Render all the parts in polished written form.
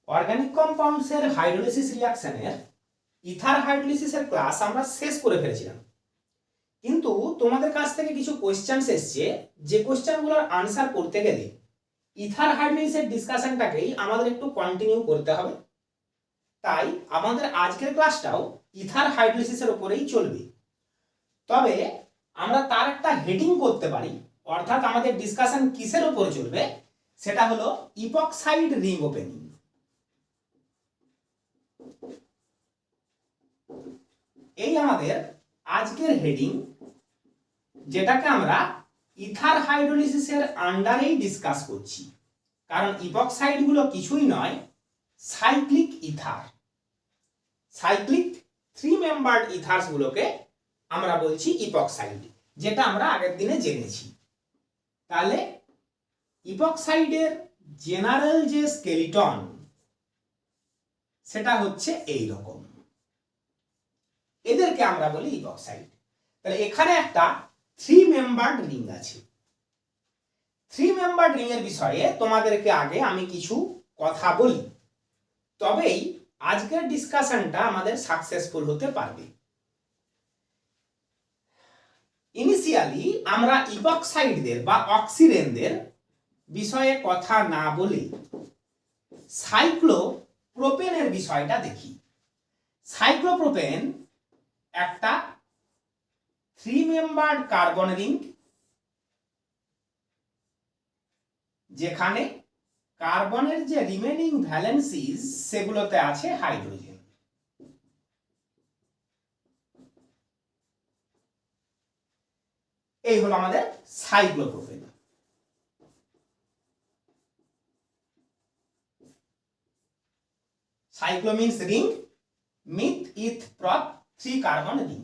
Organic কম্পাউন্ডসের hydrolysis রিঅ্যাকশনের ether হাইড্রোলিসিসের class আমরা শেষ করে ফেলেছিলাম, কিন্তু তোমাদের কাছ থেকে কিছু কোয়েশ্চেন্স এসছে যে কোয়েশ্চেনগুলোর আনসার করতে গেলে ইথার হাইড্রোলিসিসের ডিসকাশনটাকেই আমাদের একটু কন্টিনিউ করতে হবে। তাই আমাদের আজকের ক্লাসটাও ইথার হাইড্রোলিসিসের উপরেই চলবে, তবে আমরা তার একটা হেডিং করতে পারি, অর্থাৎ আমাদের ডিসকাশন কিসের উপরে চলবে সেটা হলো ইপক্সাইড রিং ওপেনিং। এই আমাদের আজকের হেডিং, যেটাকে আমরা ইথার হাইড্রোলিসিসের আন্ডারেই ডিসকাস করছি, কারণ ইপক্সাইড গুলো কিছুই নয়, সাইক্লিক ইথার। সাইক্লিক 3 মেম্বার্ড ইথারস গুলোকে আমরা বলছি ইপক্সাইড, যেটা আমরা আগের দিনে জেনেছি। তাহলে ইপক্সাইডের জেনারেল যে স্কেলিটন সেটা হচ্ছে এই রকম, এদেরকে আমরা বলি ইপক্সাইড। তাহলে এখানে একটা 3 মেম্বার্ড রিং আছে। 3 মেম্বার্ড রিং এর বিষয়ে তোমাদেরকে আগে আমি কিছু কথা বলি, তবেই আজকের ডিসকাশনটা আমাদের সাকসেসফুল হতে পারবে। ইনিশিয়ালি আমরা ইপক্সাইডদের বা অক্সিরেনদের বিষয়ে কথা না বলে সাইক্লোপ্রোপেনের বিষয়টা দেখি। সাইক্লোপ্রোপেন একটা 3 মেম্বার্ড কার্বন রিং, যেখানে কার্বনের যে রিমেনিং ভ্যালেন্সিস সেগুলোতে আছে হাইড্রোজেন। এই হলো আমাদের cyclopropane. Cyclo means ring, meth eth prop 3 carbon ring.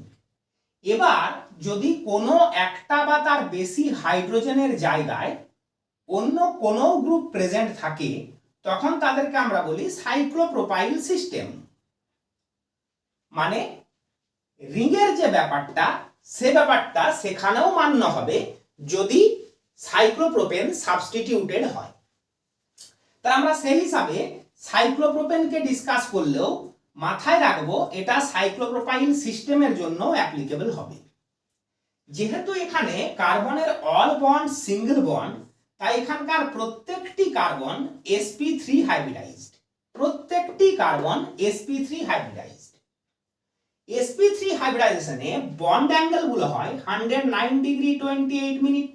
এবার যদি কোনো একটা বা তার বেশি হাইড্রোজেনের জায়গায় অন্য কোনো গ্রুপ প্রেজেন্ট থাকে, তখন তাদেরকে আমরা বলি সাইক্লোপ্রোপাইল সিস্টেম। মানে রিংয়ের যে ব্যাপারটা, সে ব্যাপারটা সেখানেও মান্য হবে যদি সাইক্লোপ্রোপেন সাবস্টিটিউটেড হয়। তা আমরা সেই হিসাবে সাইক্লোপ্রোপেনকে ডিসকাস করলেও মাথায় রাখবো এটা সাইক্লোপ্রোপাইল সিস্টেমের জন্য অ্যাপ্লিকেবল হবে। যেহেতু এখানে কার্বনের অল বন্ড সিঙ্গেল বন্ড, তাই এখানকার প্রত্যেকটি কার্বন sp3 হাইব্রিডাইজড। প্রত্যেকটি কার্বন sp3 হাইব্রিডাইজড। sp3 হাইব্রিডাইজেশনে বন্ড অ্যাঙ্গেল গুলো হয় 109 ডিগ্রি 28 মিনিট।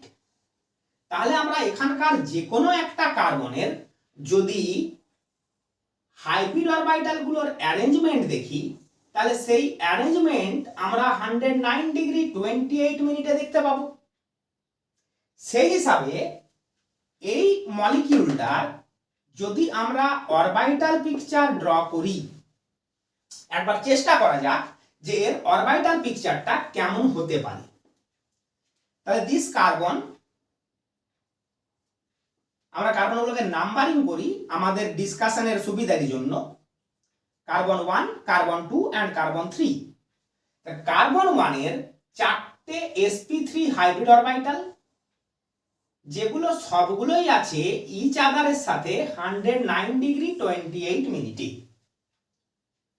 তাহলে আমরা এখানকার যে কোনো একটা কার্বনের যদি হাইব্রিড অরবিটাল গুলোর অ্যারেঞ্জমেন্ট দেখি, তাহলে সেই অ্যারেঞ্জমেন্ট আমরা 109 ডিগ্রি 28 মিনিটে দেখতে পাবো। সেই হিসাবে এই মলিকিউলটার যদি আমরা অরবিটাল পিকচার ড্র করি, একবার চেষ্টা করা যাক যে এর অরবিটাল পিকচারটা কেমন হতে পারে। তাহলে দিস কার্বন, আমরা কার্বনগুলোকে নাম্বারিং করি আমাদের ডিসকাশনের সুবিধার জন্য। Carbon 1, carbon 2 and carbon 3। Carbon 1 এর 4টে sp3 হাইব্রিড অরবিটাল, যেগুলো সবগুলোই আছে ইচ আদারের সাথে 109 ডিগ্রি 28 মিনিটে।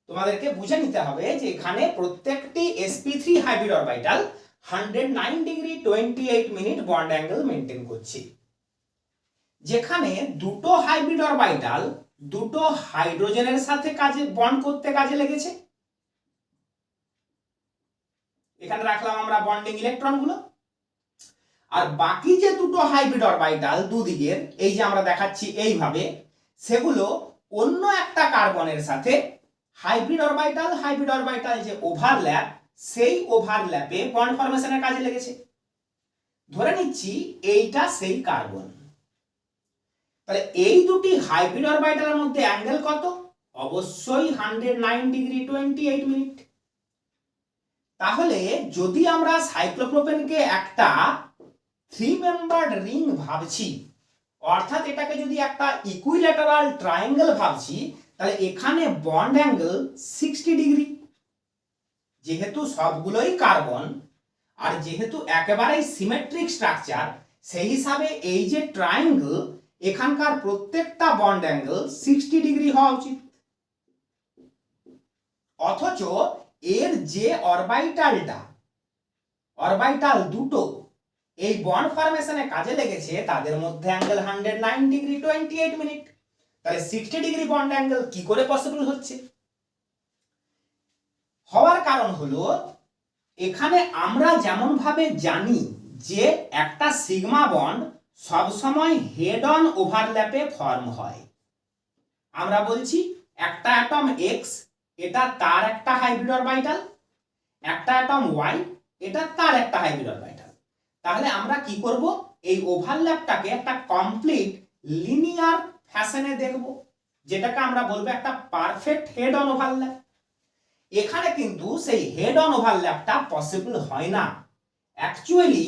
তোমাদেরকে বুঝে নিতে হবে যে এখানে প্রত্যেকটি sp3 hybrid orbital 109 degree 28 minute bond angle maintain করছে। যেখানে দুটো হাইব্রিড অরবিটাল দুটো হাইড্রোজেনের সাথে বন্ড করতে কাজে লেগেছে। এখানে রাখলাম আমরা বন্ডিং ইলেকট্রনগুলো, আর বাকি যে দুটো হাইব্রিড অরবিটাল দুদিকের, এই যে আমরা দেখাচ্ছি এইভাবে, সেগুলো অন্য একটা কার্বনের সাথে হাইব্রিড অরবিটাল যে ওভারল্যাপ, সেই ওভারল্যাপে বন্ড ফরমেশনের কাজে লেগেছে। ধরে নিচ্ছি এইটা সেই কার্বন। তাহলে এই দুটি হাইব্রিড অরবিটালের মধ্যে অ্যাঙ্গেল কত? অবশ্যই 109 ডিগ্রি 28 মিনিট। তাহলে যদি আমরা সাইক্লোপ্রোপেনকে একটা 3 মেম্বার্ড রিং ভাবছি, অর্থাৎ এটাকে যদি একটা ইকুইল্যাটারাল ট্রায়াঙ্গেল ভাবছি, তাহলে এখানে বন্ড অ্যাঙ্গেল 60 ডিগ্রি। যেহেতু সবগুলোই কার্বন আর যেহেতু একেবারেই সিমেট্রিক স্ট্রাকচার, সেই হিসাবে এই যে ট্রায়াঙ্গেল, এখানকার প্রত্যেকটা বন্ড অ্যাঙ্গেল 60 ডিগ্রি হওয়া উচিত। অথচ এর যে অরবিটাল দুটো এই বন্ড ফরমেশনে কাজে লেগেছে তাদের মধ্যে অ্যাঙ্গেল 109 ডিগ্রি 28 মিনিট। তাহলে 60 ডিগ্রি বন্ড অ্যাঙ্গেল কি করে পসিবল হচ্ছে? হওয়ার কারণ হলো এখানে আমরা যেমন ভাবে জানি যে একটা সিগমা বন্ড সবসময় হেড অন ওভারল্যাপে ফর্ম হয়। আমরা বলছি একটা অ্যাটম এক্স এটা তার একটা হাইব্রিড অরবিটাল, একটা অ্যাটম ওয়াই এটা তার একটা হাইব্রিড অরবিটাল। তাহলে আমরা কি করব, এই ওভারল্যাপটাকে একটা কমপ্লিট লিনিয়ার ফ্যাশনে দেখব, যেটাকে আমরা বলবো একটা পারফেক্ট হেড অন ওভারল্যাপ। এখানে কিন্তু সেই হেড অন ওভারল্যাপটা পসিবল হয় না। অ্যাকচুয়ালি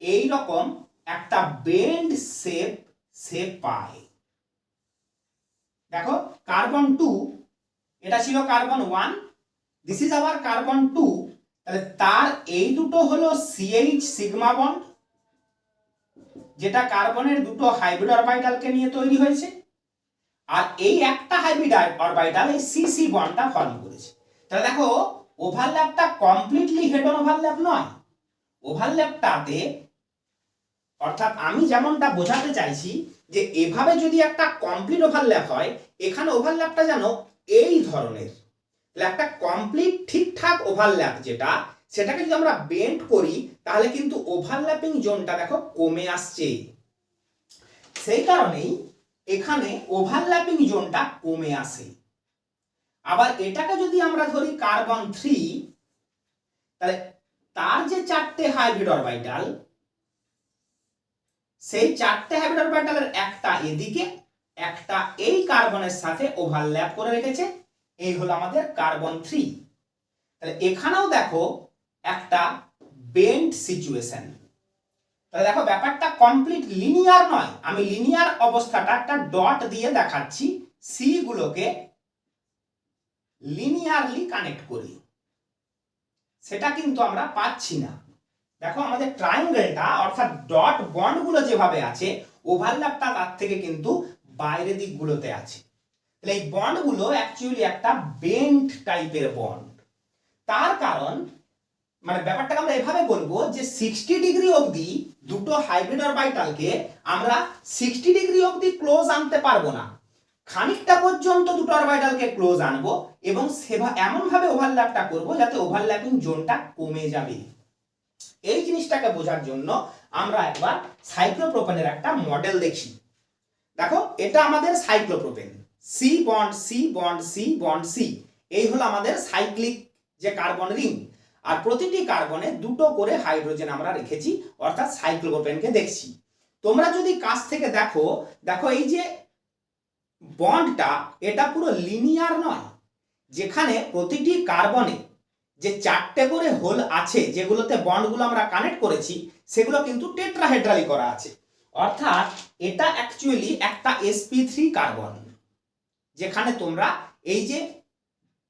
এই রকম একটা বেন্ড শেপ পায়। দেখো কার্বন 2 এটা ছিল carbon 1, this is our carbon 2। তাহলে তার এই দুটো হলো CH সিগমা বন্ড, যেটা কার্বনের দুটো হাইব্রিড অরবিটালকে নিয়ে তৈরি হয়েছে। আর এই একটা হাইব্রিড অরবিটাল এই CC বন্ডটা ফর্ম করেছে। তাহলে দেখো ওভারল্যাপটা কমপ্লিটলি হেড অন ওভারল্যাপ নয়। ওভারল্যাপটাতে অর্থাৎ আমি যেমনটা বোঝাতে চাইছি যে এভাবে যদি একটা কমপ্লিট ওভারল্যাপ হয়, এখানে ওভারল্যাপটা যেন এই ধরনের। তাহলে একটা কমপ্লিট ঠিকঠাক ওভারল্যাপ যেটা, সেটাকে যদি আমরা বেন্ড করি তাহলে কিন্তু ওভারল্যাপিং জোনটা দেখো কমে আসছে। সেই কারণেই এখানে ওভারল্যাপিং জোনটা কমে আসে। আবার এটাকে যদি আমরা ধরি কার্বন 3, তাহলে তার যে চারটে হাইব্রিড অরবিটাল, সেই চারটে হাইব্রিড অরবিটালের একটা এদিকে একটা এই কার্বনের সাথে ওভারল্যাপ করে রেখেছে। এই হলো আমাদের কার্বন 3। তাহলে এখানেও দেখো একটা বেন্ড সিচুয়েশন। তাহলে দেখো ব্যাপারটা কমপ্লিট লিনিয়ার নয়। আমি লিনিয়ার অবস্থাটা একটা ডট দিয়ে দেখাচ্ছি, সি গুলোকে লিনিয়ারলি কানেক্ট করি, সেটা কিন্তু আমরা পাচ্ছি না। দেখো আমাদের ট্রায়াঙ্গেলটা অর্থাৎ ডট বন্ড গুলো যেভাবে আছে, ওভারল্যাপটা তার থেকে কিন্তু বাইরের দিকগুলোতে আছে। তাহলে এই বন্ড গুলো অ্যাকচুয়ালি একটা বেন্ড টাইপের বন্ড। তার কারণ মানে ব্যাপারটাকে আমরা এভাবে বলবো যে 60 ডিগ্রি অবধি দুটো হাইব্রিড অরবিটালকে আমরা 60 ডিগ্রি অবধি ক্লোজ আনতে পারবো না। খানিকটা পর্যন্ত দুটো অরবিটালকে ক্লোজ আনবো এবং এমন ভাবে ওভারল্যাপটা করব যাতে ওভারল্যাপিং জোনটা কমে যাবে। এই জিনিসটাকে বোঝার জন্য আমরা একবার সাইক্লোপ্রোপেনের একটা মডেল দেখি। দেখো এটা আমাদের cyclopropane, C bond C bond C bond C, এই হলো আমাদের সাইক্লিক যে কার্বন রিং। আর প্রতিটি কার্বনে দুটো করে হাইড্রোজেন আমরা রেখেছি, অর্থাৎ সাইক্লোপ্রোপেনকে দেখছি। তোমরা যদি কাছ থেকে দেখো, দেখো এই যে বন্ডটা এটা পুরো লিনিয়ার নয়। যেখানে প্রতিটি কার্বনে যে চারটে করে হোল আছে, যেগুলোতে বন্ডগুলো আমরা কানেক্ট করেছি, সেগুলো কিন্তু টেট্রাহেড্রালি করা আছে। অর্থাৎ এটা অ্যাকচুয়ালি একটা sp3 কার্বন, যেখানে তোমরা এই যে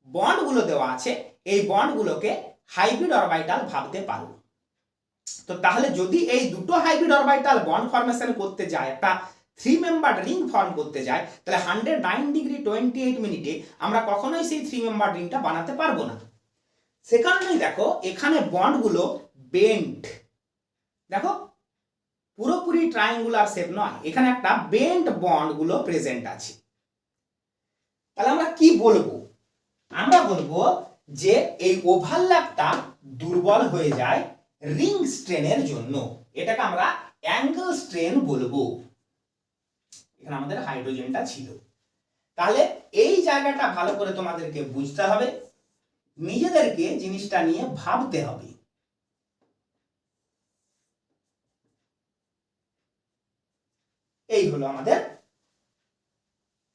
বন্ডগুলো দেওয়া আছে এই বন্ডগুলোকে হাইব্রিড অরবিটাল ভাবতে পারো। তো তাহলে যদি এই দুটো হাইব্রিড অরবিটাল বন্ড ফরমেশন করতে যায়, একটা 3 মেম্বার্ড রিং ফর্ম করতে যায়, তাহলে 109 ডিগ্রি 28 মিনিটে আমরা কখনোই সেই 3 মেম্বার্ড রিংটা বানাতে পারবো না। সে কারণেই দেখো এখানে বন্ডগুলো বেন্ড, দেখো পুরোপুরি ট্রায়াঙ্গুলার শেপ নয়, এখানে একটা বেন্ড বন্ডগুলো প্রেজেন্ট আছে। তাহলে আমরা কি বলবো? আমরা বলবো যে এই ওভারল্যাপটা দুর্বল হয়ে যায় রিং স্ট্রেনের জন্য। এটাকে আমরা অ্যাঙ্গেল স্ট্রেন বলবো। এখানে আমাদের হাইড্রোজেনটা ছিল। তাহলে এই জায়গাটা ভালো করে তোমাদেরকে বুঝতে হবে, নিজেদেরকে জিনিসটা নিয়ে ভাবতে হবে। এই হলো আমাদের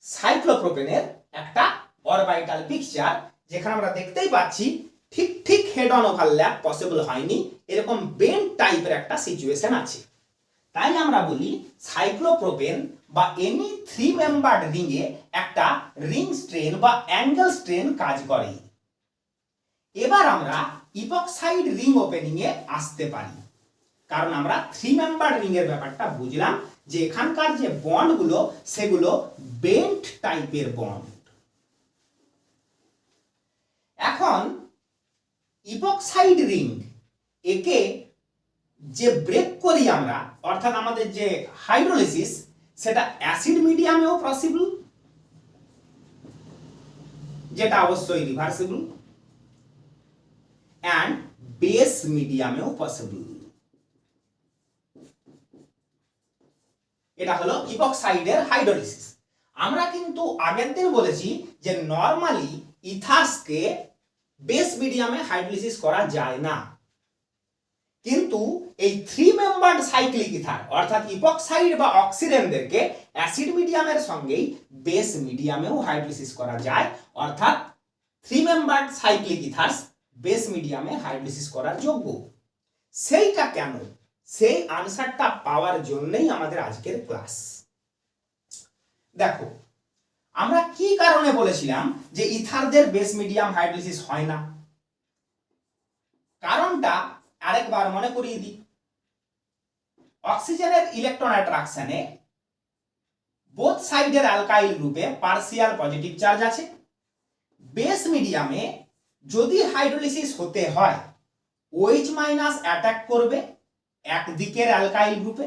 সাইক্লোপ্রোপেনের একটা অরবিটাল পিকচার, যেখানে আমরা দেখতেই পাচ্ছি ঠিক ঠিক হেড অন ওভারল্যাপ পসিবল হয়নি, এরকম বেন্ড টাইপের একটা সিচুয়েশন আছে। তাই আমরা বলি সাইক্লোপ্রোপেন বা এনি 3 মেম্বার্ড রিং এ একটা রিং স্ট্রেন বা অ্যাঙ্গেল স্ট্রেন কাজ করে। এবার আমরা ইপক্সাইড রিং ওপেনিং এ আসতে পারি, কারণ আমরা 3 মেম্বার্ড রিং এর ব্যাপারটা বুঝলাম যে এখানকার যে বন্ডগুলো সেগুলো বেন্ট টাইপের বন্ড। এখন ইপক্সাইড রিং, একে যে ব্রেক করি আমরা, অর্থাৎ আমাদের যে হাইড্রোলিসিস, সেটা অ্যাসিড মিডিয়ামেও পসিবল, যেটা অবশ্যই রিভার্সিবল, অ্যান্ড বেস মিডিয়ামেও পসিবল। এটা হলো ইপক্সাইডের হাইড্রোলিসিস। আমরা কিন্তু আগের দিন বলেছি যে নরমালি ইথার্সকে বেস মিডিয়ামে হাইড্রোলিসিস করা যায় না, কিন্তু এই 3 মেম্বার্ড সাইক্লিক ইথার অর্থাৎ ইপক্সাইড বা অক্সিডেন্টদেরকে অ্যাসিড মিডিয়ামের সঙ্গেই বেস মিডিয়ামেও হাইড্রোলিসিস করা যায়, অর্থাৎ 3 মেম্বার্ড সাইক্লিক ইথার্স বেস মিডিয়ামে হাইড্রোলিসিস করার যোগ্য। সেইটা কেন, সেই আনসারটা পাওয়ার জন্যই আমাদের আজকের ক্লাস। দেখো, আমরা কি কারণে বলেছিলাম যে ইথারদের বেস মিডিয়াম হাইড্রোলিসিস হয় না? কারণটা আরেকবার মনে করিয়ে দিই। অক্সিজেনের ইলেকট্রন অ্যাট্রাকশনে বোথ সাইডের অ্যালকাইল গ্রুপে পার্সিয়াল পজিটিভ চার্জ আছে। বেস মিডিয়ামে যদি হাইড্রোলিসিস হতে হয়, OH মাইনাস অ্যাটাক করবে একদিকের অ্যালকাইল গ্রুপে।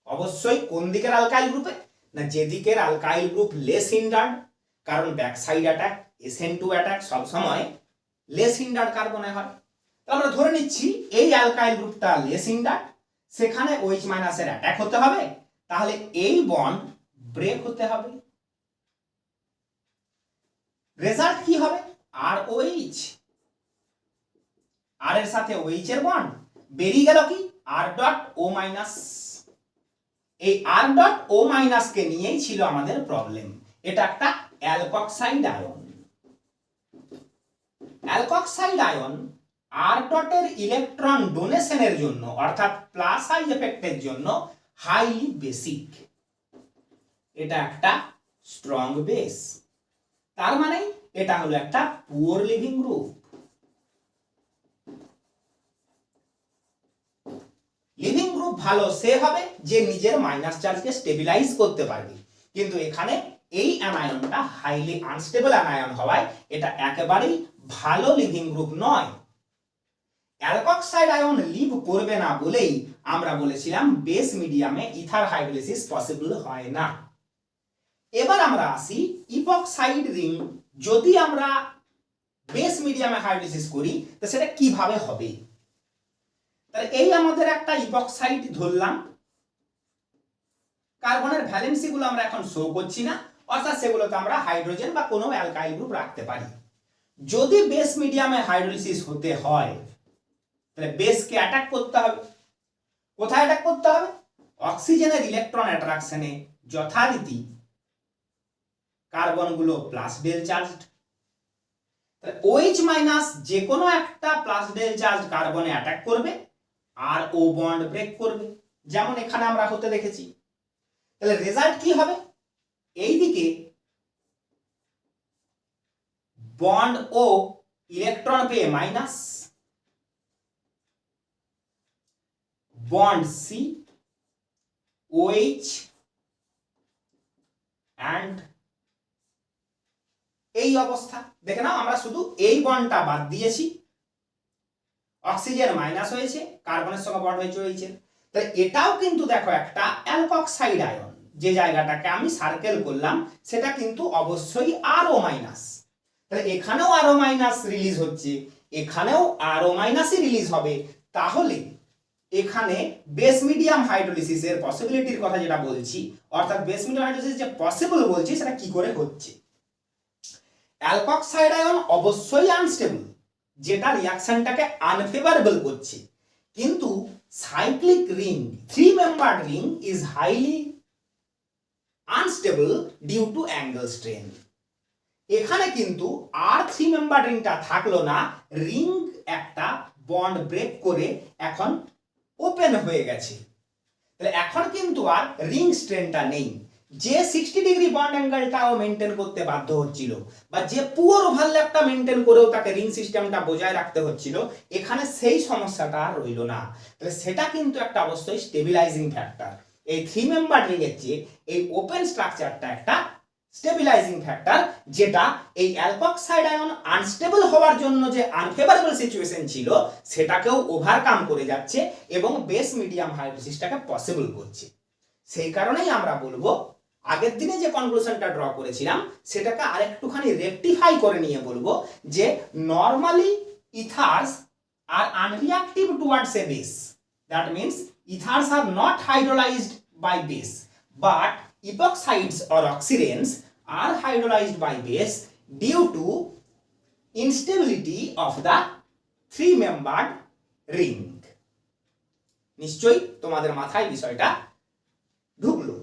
অবশ্যই কোন দিকের অ্যালকাইল গ্রুপে? না, যেদিকের অ্যালকাইল গ্রুপ লেস হিন্ডার্ড, কারণ back side attack, SN2 attack সবসময় লেস হিন্ডার্ড কার্বনে হয়। তো আমরা ধরে নিচ্ছি এই অ্যালকাইল গ্রুপটা লেস হিন্ডার্ড, সেখানে OH মাইনাসের অ্যাটাক হতে হবে, তাহলে এই বন্ড ব্রেক হতে হবে। রেজাল্ট কি হবে? ROH, আর এর সাথে OH এর বন্ড বেরিয়ে গেল কি R ডট O মাইনাস। এই R ডট O মাইনাস কে নিয়েই ছিল আমাদের প্রবলেম। এটা একটা alkoxide ion. Alkoxide ion R ডটের electron ডোনেশনের জন্য অর্থাৎ প্লাস আই এফেক্টের জন্য হাইলি বেসিক। এটা একটা স্ট্রং বেস, তার মানে এটা হলো একটা poor living group. Living group ভালো সে হবে যে নিজের মাইনাস চার্জকে স্টেবিলাইজ করতে পারবে, কিন্তু এখানে এই অ্যানায়নটা হাইলি আনস্টেবল অ্যানায়ন হওয়ায় এটা একেবারেই ভালো লিভিং গ্রুপ নয়। অ্যালকক্সাইড আয়ন লিভ করবে না বলেই আমরা বলেছিলাম বেস মিডিয়ামে ইথার হাইড্রোলিসিস পসিবল হয় না। এবার আমরা আসি ইপক্সাইড রিং যদি আমরা বেস মিডিয়ামে হাইড্রোলিসিস করি তো সেটা কিভাবে হবে। তাহলে এই আমাদের একটা ইপক্সাইড ধরলাম, কার্বনের ভ্যালেন্সি গুলো আমরা এখন শো করছি না, অর্থাৎ সেগুলোতে আমরা হাইড্রোজেন বা কোনো অ্যালকাইল গ্রুপ রাখতে পারি। যদি বেস মিডিয়ামে হাইড্রোলিসিস হতে হয় তাহলে বেসকে অ্যাটাক করতে হবে। কোথায় অ্যাটাক করতে হবে? অক্সিজেনের ইলেকট্রন অ্যাট্রাকশনে যথারীতি কার্বনগুলো প্লাস ডেল চার্জড, তাহলে OH মাইনাস যে কোনো একটা প্লাস ডেল চার্জ কার্বনে অ্যাটাক করবে আর ও বন্ড ব্রেক করবে, যেমন এখানে আমরা হতে দেখেছি। তাহলে রেজাল্ট কি হবে? এইদিকে বন্ড ও ইলেকট্রন পেয়ে minus, bond C OH and এই অবস্থা। দেখে নাও, আমরা শুধু এই বন্ডটা বাদ দিয়েছি, অক্সিজেন মাইনাস হয়েছে, কার্বনের সঙ্গে বন্ড হয়েছে OH এর। তাহলে এটাও কিন্তু দেখো একটা অ্যালকক্সাইড আয়ন, যে জায়গাটাকে আমি সার্কেল করলাম সেটা কিন্তু অবশ্যই RO মাইনাস। তাহলে এখানেও RO মাইনাস রিলিজ হচ্ছে, এখানেও RO মাইনাসই রিলিজ হবে। তাহলে এখানে বেস মিডিয়াম হাইড্রোলিসিসের পসিবিলিটির কথা যেটা বলছি, অর্থাৎ বেস মিডিয়াম হাইড্রোলিসিস যে পসিবল বলছি সেটা কি করে হচ্ছে। অ্যালকক্সাইড আয়ন অবশ্যই আনস্টেবল, যেটা রিঅ্যাকশনটাকে আনফেভারেবল করছে, কিন্তু cyclic ring 3 membered ring is highly unstable due to angle strain. এখানে কিন্তু আর 3 মেম্বার্ড রিংটা থাকলো না, রিং একটা বন্ড ব্রেক করে এখন ওপেন হয়ে গেছে। তাহলে এখন কিন্তু আর রিং স্ট্রেনটা নেই। যে 60 ডিগ্রি বন্ড অ্যাঙ্গেলটাও মেনটেন করতে বাধ্য হচ্ছিল, বা যে পুয়ার ওভারল্যাপটা মেনটেন করেও তাকে রিং সিস্টেমটা বজায় রাখতে হচ্ছিল, এখানে সেই সমস্যাটা আর রইল না। তাহলে সেটা কিন্তু একটা অবশ্যই স্টেবিলাইজিং ফ্যাক্টর। এই 3 মেম্বার রিং এর চেয়ে এই ওপেন স্ট্রাকচারটা একটা স্টেবিলাইজিং ফ্যাক্টর, যেটা এই অ্যালকক্সাইড আয়ন আনস্টেবল হওয়ার জন্য যে আনফেভারেবল সিচুয়েশন ছিল সেটাকেও ওভারকাম করে যাচ্ছে এবং বেস মিডিয়াম হাইড্রোলিসিসটাকে পসিবল করছে। সেই কারণেই আমরা বলবো আগের দিনে যে কনক্লুশনটা ড্র করেছিলাম সেটাকে আরেকটুখানি রেকটিফাই করে নিয়ে বলবো যে normally ethers are unreactive towards a base. That means ethers are not hydrolysed by base, but epoxides or oxidants are hydrolyzed by base due to instability of the 3-membered ring. নিশ্চয়ই তোমাদের মাথায় বিষয়টা ঢুকলো।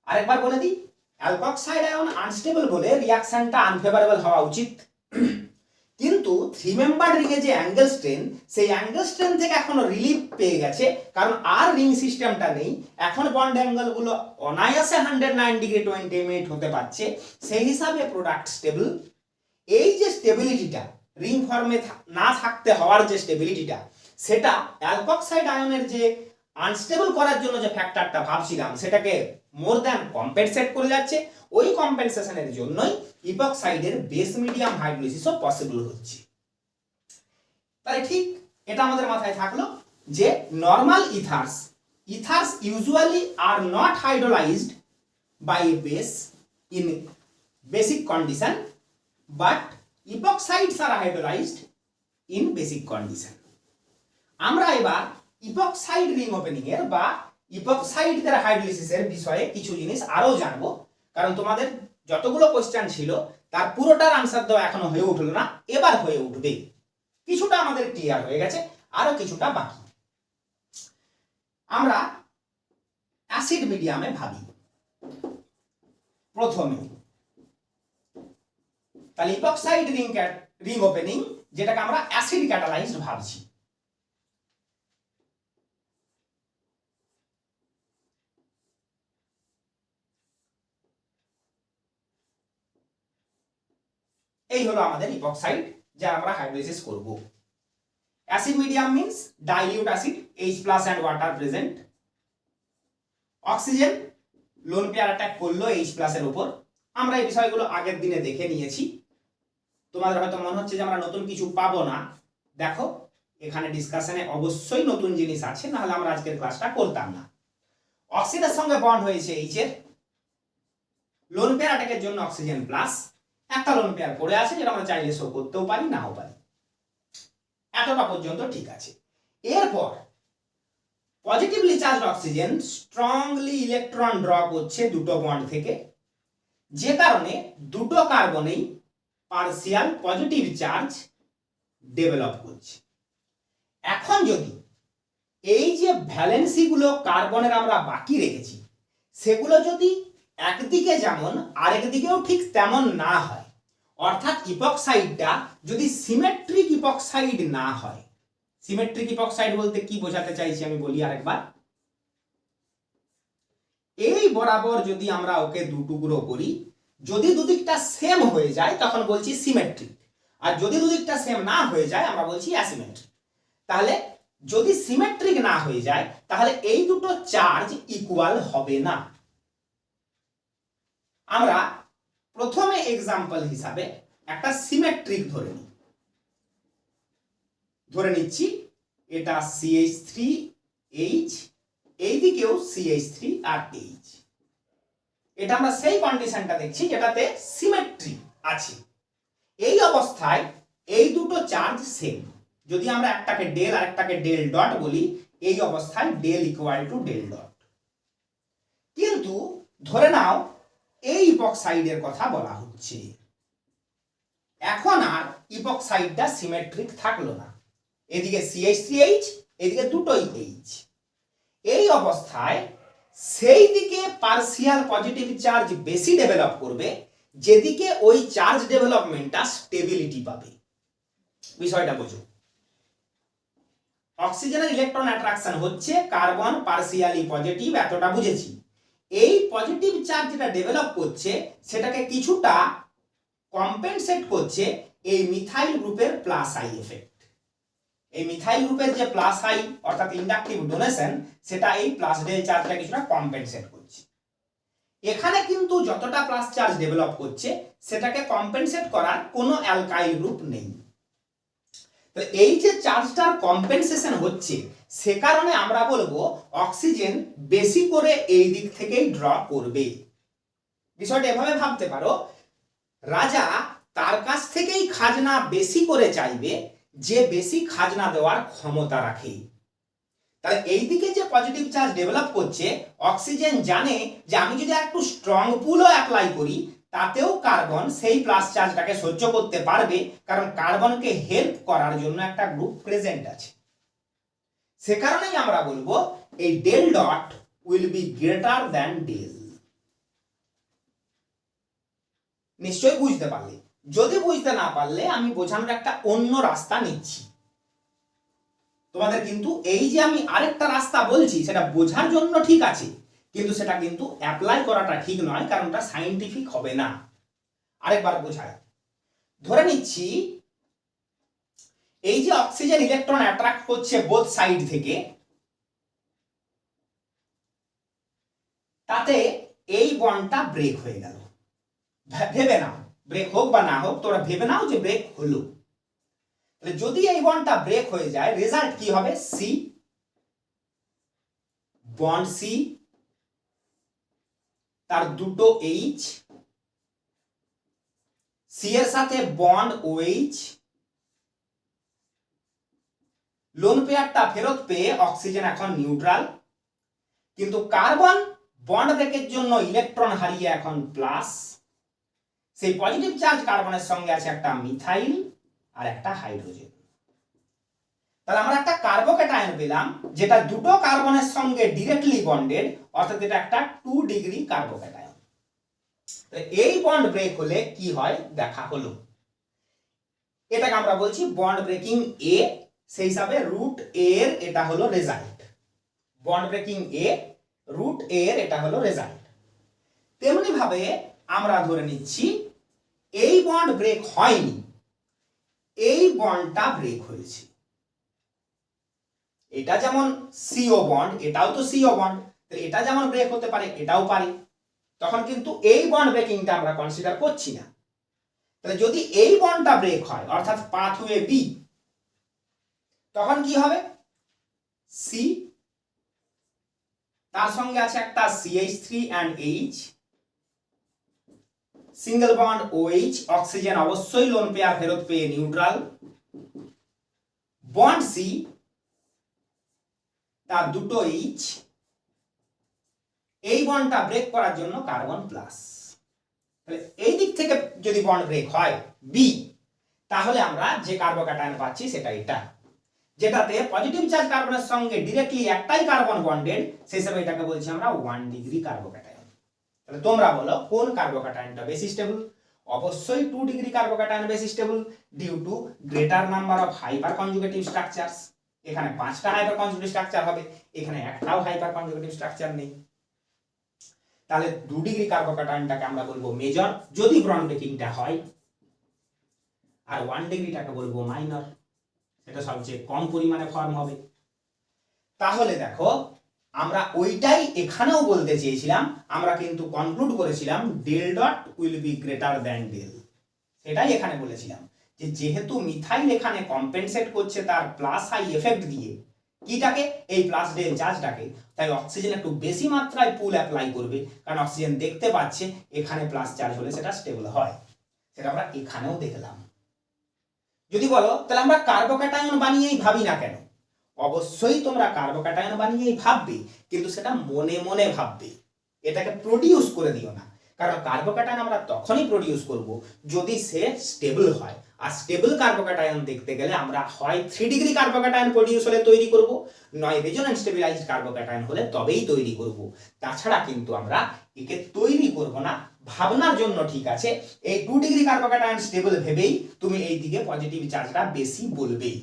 আরেকবার বলে দিই, অ্যালকক্সাইড আয়ন আনস্টেবল বলে রিঅ্যাকশনটা unfavourable হওয়া উচিত, কিন্তু 3 মেম্বার রিং এ যে অ্যাঙ্গেল স্ট্রেন সেই অ্যাঙ্গেল স্ট্রেন থেকে এখনো রিলিফ পেয়ে গেছে, কারণ আর রিং সিস্টেমটা নেই, এখন বন্ড অ্যাঙ্গেল গুলো অনায়াসে 109 ডিগ্রি 20 মিনিট হতে পারছে, সেই হিসাবে প্রোডাক্ট স্টেবল। এই যে স্টেবিলিটিটা রিং ফর্মে না থাকতে হওয়ার যে স্টেবিলিটিটা, সেটা অ্যালকক্সাইড আয়নের যে আনস্টেবল করার জন্য যে ফ্যাক্টরটা ভাবছিলাম সেটাকে মোর দ্যান কম্পেনসেট করে যাচ্ছে। ওই কম্পেনসেশনের জন্যই ইপক্সাইডের বেস মিডিয়াম হাইড্রোলিসিসও পসিবল হচ্ছে। তাহলে ঠিক এটা আমাদের মাথায় থাকলো যে normal ethers usually are not hydrolysed by base in basic condition, but epoxides are hydrolysed in basic condition. আমরা এবার ইপক্সাইড রিং ওপেনিং এর বা ইপক্সাইডদের হাইড্রোলিসিসের বিষয়ে কিছু জিনিস আরো জানবো, কারণ তোমাদের যতগুলো কোশ্চেন ছিল তার পুরোটার আনসার দেওয়া এখনো হয়ে উঠলো না, এবার হয়ে উঠবে। কিছুটা আমাদের ক্লিয়ার হয়ে গেছে, আরো কিছুটা বাকি। আমরা অ্যাসিড মিডিয়ামে ভাবি প্রথমে। তাহলে ইপক্সাইড রিং ওপেনিং, যেটাকে আমরা অ্যাসিড ক্যাটালাইজড ভাবছি। এই হলো আমাদের ইপক্সাইড যা আমরা হাইড্রোলাইসিস করব। Acid medium means dilute acid H+ and water present. Oxygen lone pair attack করলো H+ এর উপর। আমরা এই বিষয়গুলো আগের দিনে দেখে নিয়েছি, তোমাদের হয়তো মনে হচ্ছে যে আমরা নতুন কিছু পাবো না। দেখো এখানে ডিসকাশনে অবশ্যই নতুন জিনিস আছে, নাহলে আমরা আজকের ক্লাসটা করতাম না। অক্সিজেনের সঙ্গে বন্ড হয়েছে H এর, লোন পেয়ার অ্যাটাকের জন্য অক্সিজেন প্লাস, একটা লোন পেয়ার পড়ে আছে যেটা আমরা চাইলে শো করতেও পারি নাও পারি। এতটা পর্যন্ত ঠিক আছে। এরপর positively charged oxygen strongly electron draw করছে দুটো বন্ড থেকে, যে কারণে দুটো কার্বনেই পার্সিয়াল পজিটিভ চার্জ ডেভেলপ করছে। এখন যদি এই যে ভ্যালেন্সি গুলো কার্বনের আমরা বাকি রেখেছি সেগুলো যদি একদিকে যেমন আরেক দিকেও ঠিক তেমন না হয়, অর্থাৎ ইপক্সাইডটা যদি সিমেট্রিক ইপক্সাইড না হয়, সিমেট্রিক ইপক্সাইড বলতে কি বোঝাতে চাইছি আমি বলি আরেকবার। এই বরাবর যদি আমরা ওকে দুটুকরো করি, যদি দুদিকটা সেম হয়ে যায় তখন বলছি সিমেট্রিক, আর যদি দুদিকটা সেম না হয়ে যায় আমরা বলছি অ্যাসিমেট্রিক। তাহলে যদি সিমেট্রিক না হয়ে যায় তাহলে এই দুটো চার্জ ইকুয়াল হবে না। আমরা প্রথমে এক্সাম্পল হিসাবে একটা সিমেট্রিক ধরে নিচ্ছি, এটা CH3H, এইদিকেও CH3 আর H। এটা আমরা সেই কন্ডিশনটা দেখছি যেটাতে সিমেট্রি আছে। এই অবস্থায় এই দুটো চার্জ সেম। যদি আমরা একটাকে ডেল আর একটাকে ডেল ডট বলি, এই অবস্থায় del equal to del dot. কিন্তু ধরে নাও এই ইপক্সাইডের কথা বলা হচ্ছে, এখন আর ইপক্সাইডটা সিমেট্রিক থাকলো না, এদিকে CH3H এদিকে দুটোই H। এই অবস্থায় সেই দিকে পার্সিয়াল পজিটিভ চার্জ বেশি ডেভেলপ করবে, যেদিকে ওই চার্জ ডেভেলপমেন্টটা স্টেবিলিটি পাবে। বিষয়টা বোঝো, অক্সিজেনের ইলেকট্রন অ্যাট্রাকশন হচ্ছে, কার্বন পার্সিয়ালি পজিটিভ, এতটা বুঝেছি। এই পজিটিভ চার্জ যেটা ডেভেলপ করছে সেটাকে কিছুটা কম্পেনসেট করছে এই মিথাইল গ্রুপের প্লাস আই এফেক্ট। এই মিথাইল গ্রুপের যে প্লাস আই অর্থাৎ ইন্ডাকটিভ ডোনেশন সেটা এই প্লাস ডেল চার্জটা কিছুটা কম্পেনসেট করছে। এখানে কিন্তু যতটা প্লাস চার্জ ডেভেলপ করছে সেটাকে কম্পেনসেট করার কোনো অ্যালকাইল গ্রুপ নেই। তো এই যে চার্জটার কম্পেনসেশন হচ্ছে সে কারণে আমরা বলবো অক্সিজেন বেশি করে এই দিক থেকেই ড্র করবে। বিষয়টা এভাবে ভাবতে পারো, রাজা তার কাছ থেকেই খাজনা বেশি করে চাইবে যে বেশি খাজনা দেওয়ার ক্ষমতা রাখে। তাহলে এই দিকে যে পজিটিভ চার্জ ডেভেলপ করছে অক্সিজেন জানে যে আমি যদি একটু স্ট্রং পুলও অ্যাপ্লাই করি তাতেও কার্বন সেই প্লাস চার্জটাকে সহ্য করতে পারবে, কারণ কার্বনকে হেল্প করার জন্য একটা গ্রুপ প্রেজেন্ট আছে। সে কারণেই আমরা বলবো এই del dot will be greater than del. নিশ্চয়ই বুঝতে পারলে? যদি বুঝতে না পারলে আমি বোঝানোর একটা অন্য রাস্তা নিচ্ছি। তোমাদের কিন্তু এই যে আমি আরেকটা রাস্তা বলছি সেটা বোঝার জন্য ঠিক আছে, কিন্তু সেটা কিন্তু অ্যাপ্লাই করাটা ঠিক নয়, কারণ ওটা সাইন্টিফিক হবে না। আরেকবার বোঝায়, ধরে নিচ্ছি এই যে অক্সিজেন ইলেকট্রন অ্যাট্রাক্ট করছে বোথ সাইড থেকে, তাতে এই বন্ডটা ব্রেক হয়ে গেল। ভেবে নাও, ব্রেক হোক বা না হোক তোমরা ভেবে নাও যে ব্রেক হলো। তাহলে যদি এই বন্ডটা ব্রেক হয়ে যায় রেজাল্ট কি হবে? সি বন্ড সি, তার দুটো এইচ, সি এর সাথে বন্ড ওএইচ, লোন পেয়ারটা ফেরত পেয়ে অক্সিজেন এখন নিউট্রাল, কিন্তু কার্বন বন্ড ব্রেকের জন্য ইলেকট্রন হারিয়ে এখন প্লাস। সেই পজিটিভ চার্জ কার্বনের সঙ্গে আছে একটা মিথাইল আর একটা হাইড্রোজেন। তাহলে আমরা একটা কার্বোক্যাটায়ন পেলাম যেটা দুটো কার্বনের সঙ্গে ডিরেক্টলি বন্ডেড, অর্থাৎ এটা একটা 2 ডিগ্রি কার্বোক্যাটায়ন। এই বন্ড ব্রেক হলে কি হয় দেখা হলো। এটাকে আমরা বলছি বন্ড ব্রেকিং এ, সেই হিসাবে রুট এ এর এটা হলো result. Bond breaking a, root এ এর এটা হলো রেজাল্ট। তেমনি ভাবে আমরা ধরে নিচ্ছি এই বন্ড ব্রেক হয়নি, এই বন্ডটা ব্রেক হয়েছে। এটা যেমন সিও বন্ড, এটাও তো সিও বন্ড, এটা যেমন ব্রেক হতে পারে এটাও পারে। তখন কিন্তু এই বন্ড ব্রেকিংটা আমরা কনসিডার করছি না। তাহলে যদি এই বন্ডটা ব্রেক হয় অর্থাৎ পাথওয়ে বি, তখন কি হবে? সি, তার সঙ্গে আছে একটা CH3 and H, single bond OH, oxygen অবশ্যই লোন পেয়ার ফেরত পেয়ে নিউট্রাল, বন্ড সি, তার দুটো এইচ, এই বন্ডটা ব্রেক করার জন্য কার্বন প্লাস। তাহলে এই দিক থেকে যদি বন্ড ব্রেক হয় বি, তাহলে আমরা যে কার্বোক্যাটায়ন পাচ্ছি সেটা এটা, যেটাতে পজিটিভ চার্জ কার্বনের সঙ্গে ডিরেক্টলি একটাই কার্বন বন্ডেড, সেই হিসেবে এটাকে বলছি আমরা 1 ডিগ্রি কার্বোক্যাটায়ন। তাহলে তোমরা বলো কোন কার্বোক্যাটায়নটা বেশি স্টেবল? অবশ্যই 2 ডিগ্রি কার্বোক্যাটায়ন বেশি stable, due to greater number of hyper conjugative structures. এখানে 5টা হাইপার কনজুগেটিভ স্ট্রাকচার হবে, এখানে একটাও হাইপার কনজুগেটিভ স্ট্রাকচার নেই। তাহলে 2 ডিগ্রি কার্বোক্যাটায়নটাকে আমরা বলবো মেজর যদি বন্ড ব্রেকিংটা হয়, আর 1 ডিগ্রিটাকে বলবো মাইনর, এটা সবচেয়ে কম পরিমাণে ফর্ম হবে। তাহলে দেখো আমরা ওইটাই এখানেও বলতে চেয়েছিলাম, আমরা কিন্তু কনক্লুড করেছিলাম del dot will be greater than del. সেটাই এখানে বলেছিলাম যে যেহেতু মিথাইল এখানে কম্পেনসেট করছে তার প্লাস আই এফেক্ট দিয়ে কিটাকে, এই প্লাস ডেল চার্জটাকে, তাই অক্সিজেন একটু বেশি মাত্রায় পুল অ্যাপ্লাই করবে, কারণ অক্সিজেন দেখতে পাচ্ছে এখানে প্লাস চার্জ হলে সেটা স্টেবল হয়। সেটা আমরা এখানেও দেখলাম। যদি বলো তাহলে আমরা কার্বোক্যাটায়ন বানিয়েই ভাবি না কেন? অবশ্যই তোমরা কার্বোক্যাটায়ন বানিয়েই ভাববে, কিন্তু সেটা মনে মনে ভাববে, এটাকে প্রডিউস করে দিও না। কারণ কার্বোক্যাটায়ন আমরা তখনই প্রডিউস করব যদি সে স্টেবল হয়, আর স্টেবল কার্বোক্যাটায়ন দেখতে গেলে আমরা হয় 3 ডিগ্রি কার্বোক্যাটায়ন প্রডিউস হলে তৈরি করব, নয় রেজোন্যান্স স্টেবিলাইজড কার্বোক্যাটায়ন হলে তবেই তৈরি করব। তাছাড়া কিন্তু আমরা একে তৈরি করব না। ভাবনার জন্য ঠিক আছে, এই 2 ডিগ্রি কার্বোক্যাটায়ন স্টেবল ভেবেই তুমি এই দিকে পজিটিভ চার্জটা বেশি বলবেই।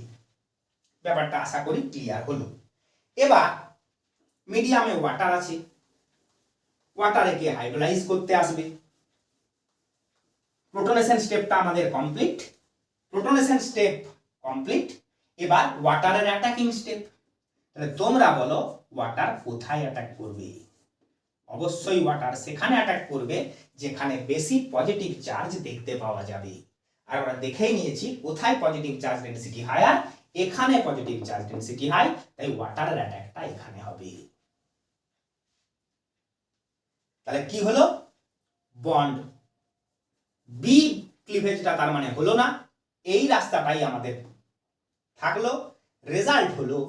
ব্যাপারটা আশা করি ক্লিয়ার হলো। এবার মিডিয়ামে ওয়াটার আছে, ওয়াটারকে হাইড্রোলাইজ করতে আসবে। প্রোটনেশন স্টেপটা আমাদের কমপ্লিট, প্রোটনেশন স্টেপ কমপ্লিট। এবার ওয়াটারের অ্যাটাকিং স্টেপ। তাহলে তোমরা বলো ওয়াটার কোথায় অ্যাটাক করবে? অবশ্যই ওয়াটার সেখানে অ্যাটাক করবে যেখানে বেশি পজিটিভ চার্জ দেখতে পাওয়া যাবে। আর আমরা দেখেই নিয়েছি কোথায় পজিটিভ চার্জ ডেনসিটি হায়ার, এখানে পজিটিভ চার্জ ডেনসিটি হাই, তাই ওয়াটারের অ্যাটাকটা এখানে হবে। তাহলে কি হলো? বন্ড বি ক্লিভেজটা তার মানে হলো না, এই রাস্তাটাই আমাদের থাকলো। রেজাল্ট হলো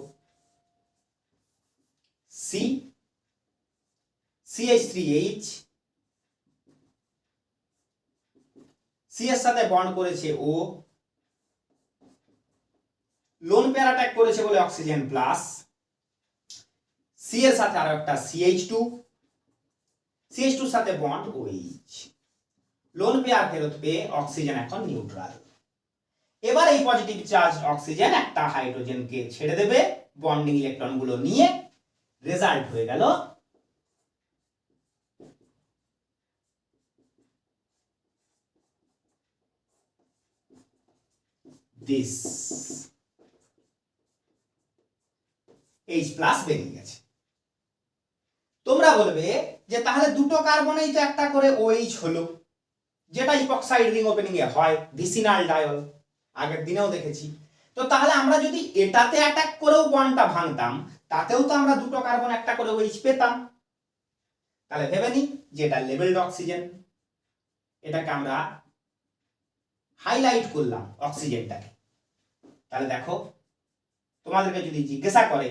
সি CH3H, সি এর সাথে বন্ড করেছে ও, লোন পেয়ার অ্যাটাক করেছে বলে অক্সিজেন প্লাস, সি এর সাথে আরো একটা CH2, CH2 এর সাথে বন্ড OH, লোন পেয়ার ফেরত পেয়ে অক্সিজেন এখন নিউট্রাল। এবার এই পজিটিভ চার্জ অক্সিজেন একটা হাইড্রোজেনকে ছেড়ে দেবে বন্ডিং ইলেকট্রনগুলো নিয়ে, রেজাল্ট হয়ে গেল দিস, H প্লাস বেরিয়ে গেছে। তোমরা বলবে যে তাহলে দুটো কার্বনেই তো একটা করে OH হলো, যেটা ইপক্সাইড রিং ওপেনিং এ হয়, ভিসিনাল ডায়ল, আগের দিনেও দেখেছি। তো তাহলে আমরা যদি এটাতে অ্যাটাক করেও বন্ডটা ভাঙতাম, তাতেও তো আমরা দুটো কার্বন একটা করে OH পেতাম। তাহলে ভেবে নি যে এটা লেভেলড অক্সিজেন, এটাকে আমরা হাইলাইট করলাম অক্সিজেনটাকে। তাহলে দেখো, তোমাদেরকে যদি জিজ্ঞাসা করে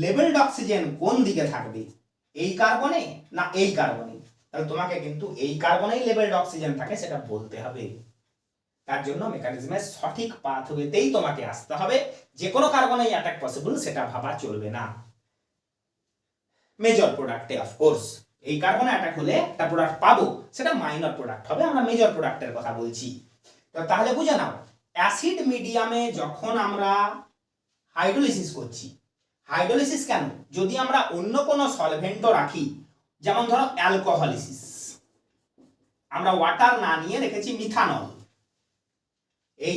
লেভেলড অক্সিজেন কোন দিকে থাকবে, এই কার্বনে না এই কার্বনে, তাহলে তোমাকে কিন্তু এই কার্বনেই লেভেলড অক্সিজেন থাকে সেটা বলতে হবে। তার জন্য মেকানিজমের সঠিক পাথওয়েতেই তোমাকে আসতে হবে, যে কোনো কার্বনেই অ্যাটাক পসিবল সেটা ভাবা চলবে না। মেজর প্রোডাক্টে অফকোর্স এই কার্বনে অ্যাটাক হলে একটা প্রোডাক্ট পাবো, সেটা মাইনর প্রোডাক্ট হবে, আমরা মেজর প্রোডাক্টের কথা বলছি। তো তাহলে বুঝে নাও, অ্যাসিড মিডিয়ামে যখন আমরা হাইড্রোলিসিস করছি, হাইড্রোলিসিস কেন, যদি আমরা অন্য কোনো সলভেন্টও রাখি, যেমন ধরো অ্যালকোহলিসিস, আমরা ওয়াটার না নিয়ে রেখেছি methanol,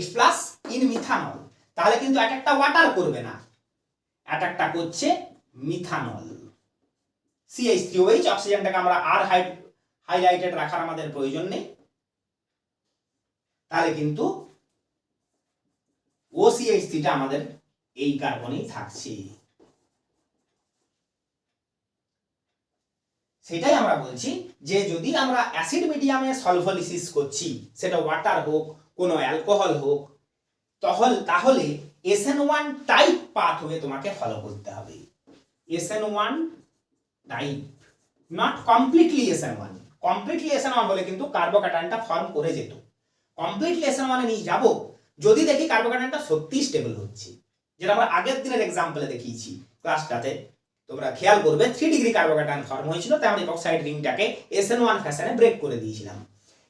H plus in methanol, তাহলে কিন্তু এক একটা ওয়াটার করবে না, একটা করছে মিথানল। CH3OH, অক্সিজেনটাকে আমরা আর হাইলাইটেড রাখার আমাদের প্রয়োজন নেই, তাহলে কিন্তু OCH3টা আমাদের এই কার্বনেই থাকছে। সেটাই আমরা বলছি যে যদি আমরা অ্যাসিড মিডিয়ামে সলভোলিসিস করছি, সেটা ওয়াটার হোক কোনো অ্যালকোহল হোক, তাহলে SN1 টাইপ পাথওয়ে তোমাকে ফলো করতে হবে। SN1 type, not completely SN1। Completely SN1 হলে কিন্তু কার্বোক্যাটায়নটা ফর্ম করে যেত। কমপ্লিটলি SN1 এ নিয়ে যাব যদি দেখি কার্বোক্যাটায়নটা সত্যি স্টেবল হচ্ছে, যেটা আমরা আগের দিনের এক্সাম্পলে দেখিয়েছি ক্লাসটাতে। তোমরা খেয়াল করবে 3 ডিগ্রি কার্বোক্যাটায়ন ফর্ম হয়েছিল, তাই আমরা ইপক্সাইড রিংটাকে SN1 ফ্যাশনে ব্রেক করে দিয়েছিলাম।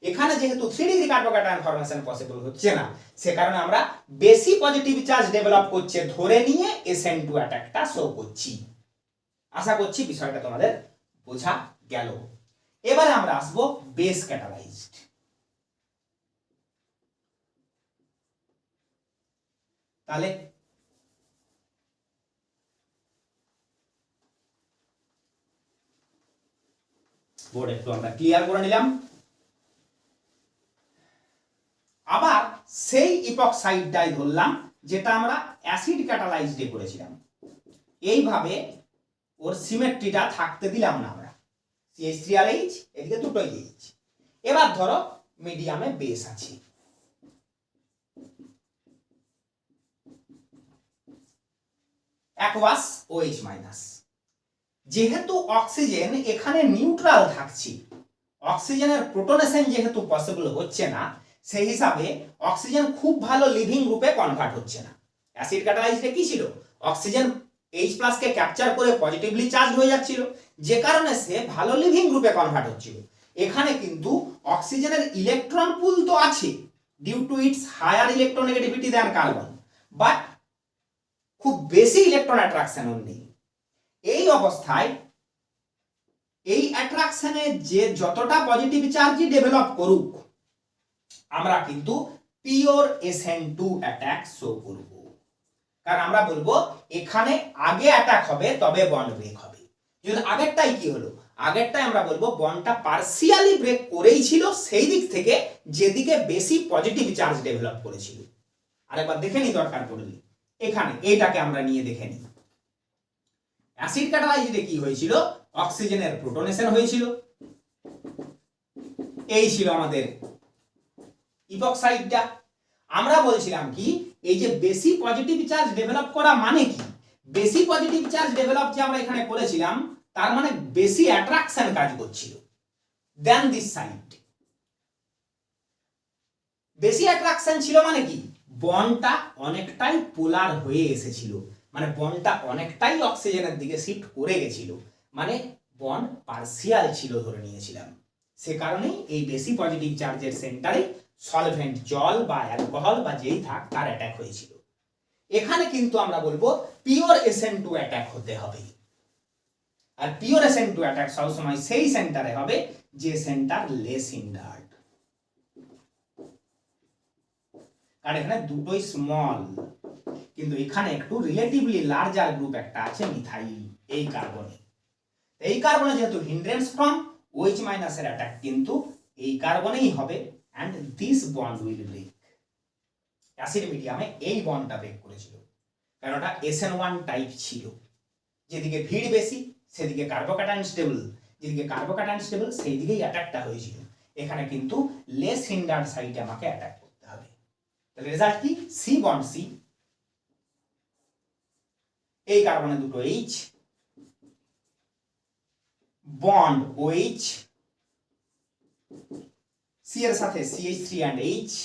এখানে যেহেতু 3 ডিগ্রি কার্বোক্যাটায়ন ফর্মেশন পসিবল হচ্ছে না, সে কারণে আমরা বেশি পজিটিভ চার্জ ডেভেলপ করছে ধরে নিয়ে SN2 অ্যাটাকটা শো করছি। আশা করছি বিষয়টা তোমাদের বোঝা গেল। এবারে আমরা আসব বেস ক্যাটালাইজড। তাহলে বোর্ড একটু আমরা ক্লিয়ার করে নিলাম। আবার সেই ইপক্সাইডটাই ধরলাম যেটা আমরা অ্যাসিড ক্যাটালাইজডে করেছিলাম, এইভাবে ওর সিমেট্রিটা থাকতে দিলাম না আমরা, CH3 আর H, এদিকে দুটোই H। এবার ধরো মিডিয়ামে বেস আছে, অ্যাকোয়াস OH মাইনাস। যেহেতু অক্সিজেন এখানে নিউট্রাল থাকছে, অক্সিজেনের প্রোটনেশন যেহেতু পসিবল হচ্ছে না, সেই হিসাবে অক্সিজেন খুব ভালো লিভিং গ্রুপে কনভার্ট হচ্ছে না। অ্যাসিড ক্যাটালাইজডে কি ছিল, অক্সিজেন H প্লাস কে ক্যাপচার করে পজিটিভলি চার্জ হয়ে যাচ্ছিল, যে কারণে সে ভালো লিভিং গ্রুপে কনভার্ট হচ্ছিল। এখানে কিন্তু অক্সিজেনের ইলেকট্রন পুল তো আছে due to its higher electronegativity than carbon, but খুব বেশি ইলেকট্রন অ্যাট্রাকশন নেই। এই অবস্থায় এই অ্যাট্রাকশনে যে যতটা পজিটিভ চার্জই ডেভেলপ করুক, আমরা কিন্তু পিওর SN2 অ্যাটাক শো করব। কারণ আমরা বলবো এখানে আগে অ্যাটাক হবে তবে বন্ড ব্রেক হবে। যদি আগেরটাই কি হলো, আগেরটাই আমরা বলবো বন্ডটা পার্সিয়ালি ব্রেক করেই ছিল সেই দিক থেকে যেদিকে বেশি পজিটিভ চার্জ ডেভেলপ করেছিল। আরেকবার দেখে নি দরকার পড়লে, এখানে এইটাকে আমরা নিয়ে দেখে নিই। অ্যাসিড ক্যাটালাইজে কি হয়েছিল, অক্সিজেনের প্রোটনেশন হয়েছিল, এই ছিল আমাদের ইপক্সাইডটা। আমরা বলছিলাম কি এই যে বেশি পজিটিভ চার্জ ডেভেলপ করা মানে কি, বেশি পজিটিভ চার্জ ডেভেলপ যে আমরা এখানে করেছিলাম তার মানে বেশি অ্যাট্রাকশন কাজ করছিল দেন দিস সাইড। বেশি অ্যাট্রাকশন ছিল মানে কি, বন্ডটা অনেকটাই পোলার হয়ে এসেছিল, মানে বন্ডটা অনেকটাই অক্সিজেনের দিকে শিফট করে গেছিল, মানে বন্ড পার্সিয়াল ছিল ধরে নিয়েছিলাম। সে কারণেই এই বেশি পজিটিভ চার্জের সেন্টারে সলভেন্ট জল বা অ্যালকোহল বা যেই থাক তার অ্যাটাক হয়েছিল। এখানে কিন্তু আমরা বলবো পিওর SN2 অ্যাটাক হতে হবে। আর পিওর SN2 অ্যাটাক সবসময় সেই সেন্টারে হবে যে সেন্টার লেস হিন্ডার্ড। কারণ এখানে দুটোই স্মল, কিন্তু এখানে একটু রিলেটিভলি লার্জার গ্রুপ একটা আছে মিথাইল, এই কার্বনে। এই কার্বনে যেহেতু হিন্ড্রেন্স ফ্রম OH মাইনাস এর অ্যাটাক কিন্তু এই কার্বনেই হবে, and this bond will break. Acid মিডিয়ামে এই বন্ডটা ব্রেক করেছিল কারণ ওটা SN1 টাইপ ছিল, যেদিকে ভিড় বেশি সেদিকে কার্বোক্যাটায়ন স্টেবল, যেদিকে কার্বোক্যাটায়ন স্টেবল সেই দিকেই অ্যাটাকটা হয়েছিল। এখানে কিন্তু লেস হিন্ডার্ড সাইডে আমাকে অ্যাটাক করতে হবে। তাহলে রেজাল্ট কি, সি বন্ড সি, এই কার্বনে দুটো H, বন্ড OH, সি এর সাথে CH3 and H,